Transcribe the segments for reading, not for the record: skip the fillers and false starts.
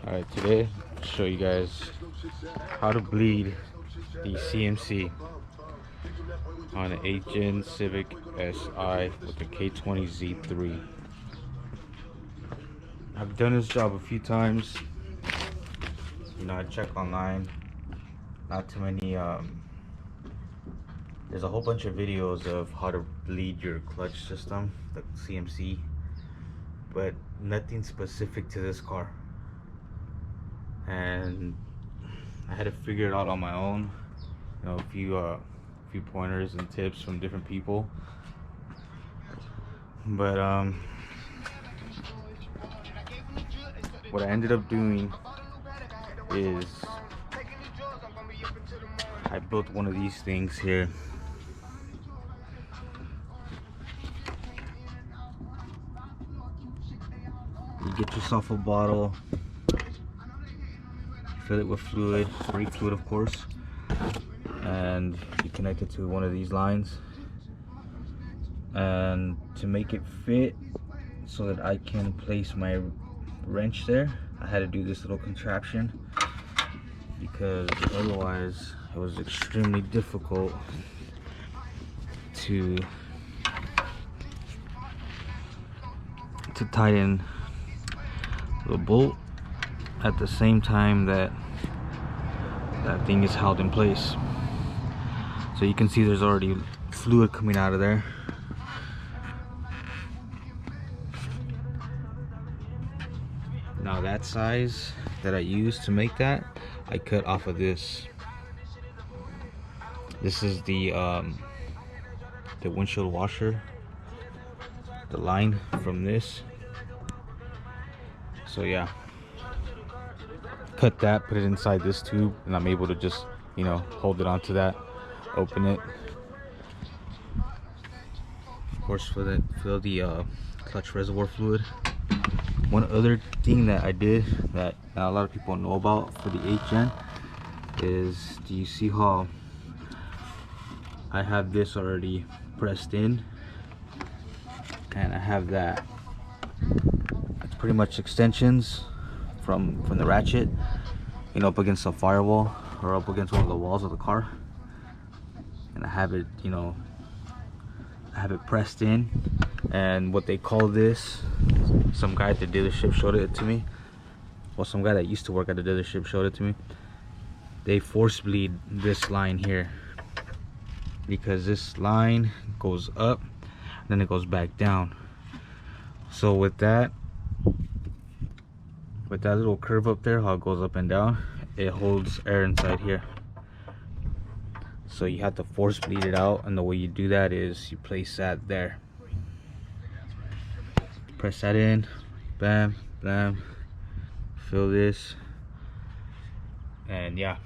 Alright, today I'll show you guys how to bleed the CMC on an 8-gen Civic SI with the K20Z3. I've done this job a few times. I check online. Not too many, there's a whole bunch of videos of how to bleed your clutch system, the CMC, but nothing specific to this car. And I had to figure it out on my own. A few pointers and tips from different people. But what I ended up doing is I built one of these things here. You get yourself a bottle, fill it with fluid, brake fluid of course, and you connect it to one of these lines. And to make it fit so that I can place my wrench there, I had to do this little contraption, because otherwise it was extremely difficult to tighten the bolt at the same time that thing is held in place. So you can see there's already fluid coming out of there. Now that size that I used to make that, I cut off of this. This is the windshield washer, the line from this. So yeah, cut that, put it inside this tube, and I'm able to just hold it onto that, open it. Of course, fill the clutch reservoir fluid. One other thing that I did that not a lot of people know about for the 8-gen is, do you see how I have this already pressed in, and I have that. It's pretty much extensions from the ratchet, up against the firewall or up against one of the walls of the car, and I have it, I have it pressed in. And what they call this, some guy at the dealership showed it to me. Well, some guy that used to work at the dealership showed it to me. They force bleed this line here, because this line goes up, then it goes back down. So with that little curve up there, how it goes up and down, it holds air inside here. So you have to force bleed it out, and the way you do that is you place that there. Press that in, bam, bam, fill this, and yeah,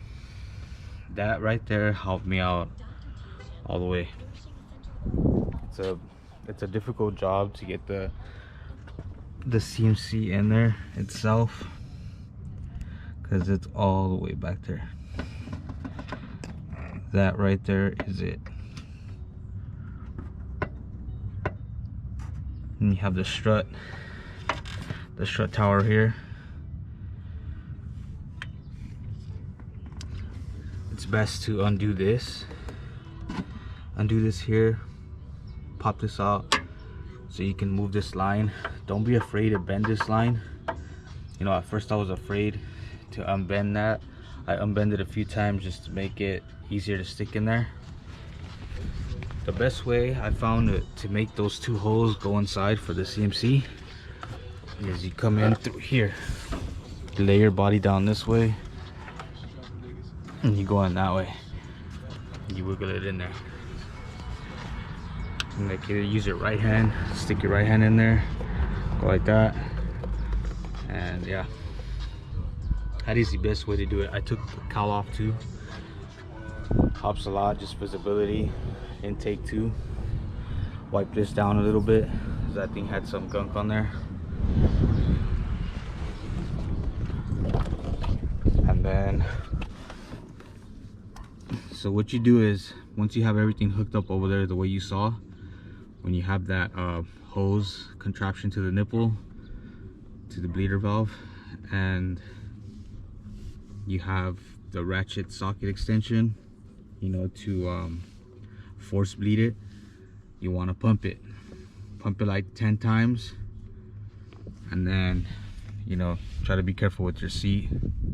that right there helped me out all the way. It's a difficult job to get the CMC in there itself, because it's all the way back there. That right there is it. And you have the strut tower here. It's best to undo this here, pop this out so you can move this line. Don't be afraid to bend this line. At first I was afraid to unbend that. I unbent it a few times just to make it easier to stick in there. The best way I found to make those two holes go inside for the CMC is you come in through here, you lay your body down this way, and you go in that way. You wiggle it in there. And like, either use your right hand, stick your right hand in there, go like that, and yeah, that is the best way to do it. I took the cowl off too. Helps a lot, just visibility. Intake too. Wipe this down a little bit, because that thing had some gunk on there. And then, so what you do is, once you have everything hooked up over there the way you saw, when you have that hose contraption to the nipple, to the bleeder valve, and you have the ratchet socket extension, you know, to force bleed it. You want to pump it like 10 times, and then, you know, try to be careful with your seat.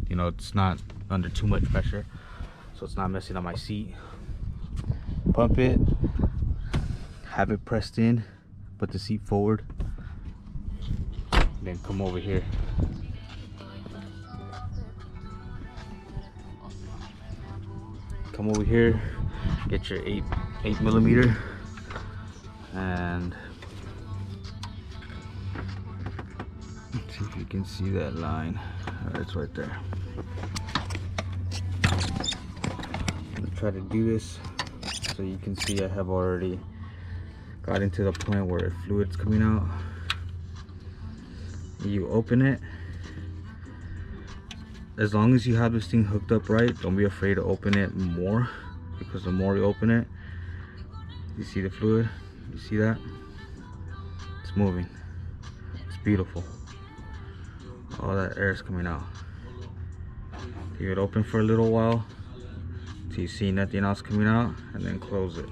You know, it's not under too much pressure, so it's not messing up my seat. Pump it, have it pressed in, put the seat forward, then come over here. Come over here, get your 8mm, and let's see if you can see that line. It's right there. I'm gonna try to do this so you can see I have already got into the point where fluid's coming out. You open it. As long as you have this thing hooked up right, don't be afraid to open it more, because the more you open it, you see the fluid, you see that? It's moving. It's beautiful. All that air is coming out. Leave it open for a little while till you see nothing else coming out, and then close it.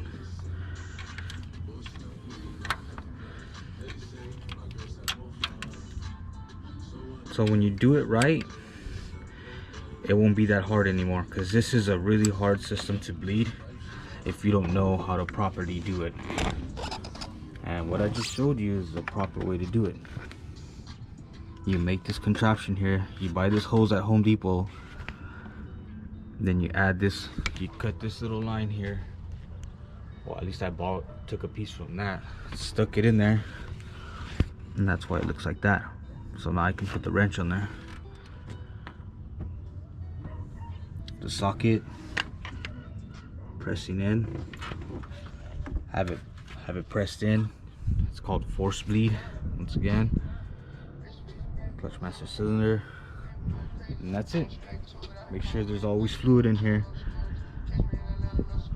So when you do it right, it won't be that hard anymore, because this is a really hard system to bleed if you don't know how to properly do it. And what I just showed you is the proper way to do it. You make this contraption here, you buy this hose at Home Depot, then you add this, you cut this little line here. Well, at least I took a piece from that, stuck it in there, and that's why it looks like that. So now I can put the wrench on there. The socket, pressing in, have it pressed in. It's called force bleed. Once again, clutch master cylinder, and that's it. Make sure there's always fluid in here.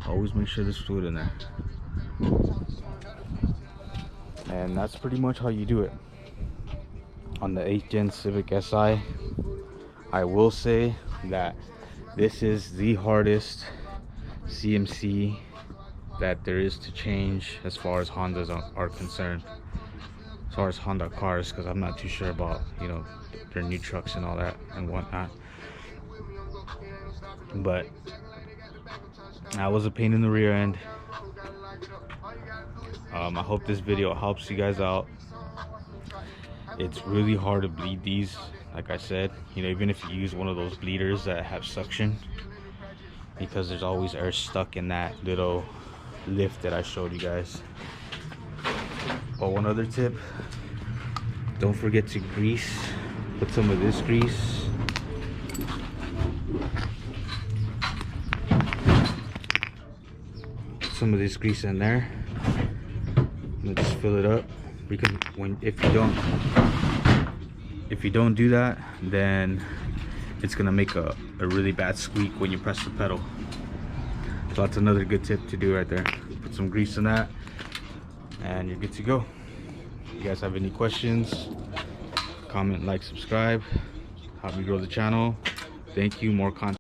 Always make sure there's fluid in there. And that's pretty much how you do it on the 8th Gen Civic Si. I will say that this is the hardest CMC that there is to change as far as Hondas are concerned, as far as Honda cars, because I'm not too sure about, you know, their new trucks and all that and whatnot. But that was a pain in the rear end. I hope this video helps you guys out. It's really hard to bleed these, like I said, you know, even if you use one of those bleeders that have suction, because there's always air stuck in that little lift that I showed you guys. But one other tip, don't forget to grease. Put some of this grease, in there, and just fill it up. Because if you don't do that, then it's gonna make a really bad squeak when you press the pedal. So that's another good tip to do right there. Put some grease in that, and you're good to go. If you guys have any questions, comment, like, subscribe, help me grow the channel. Thank you. More content.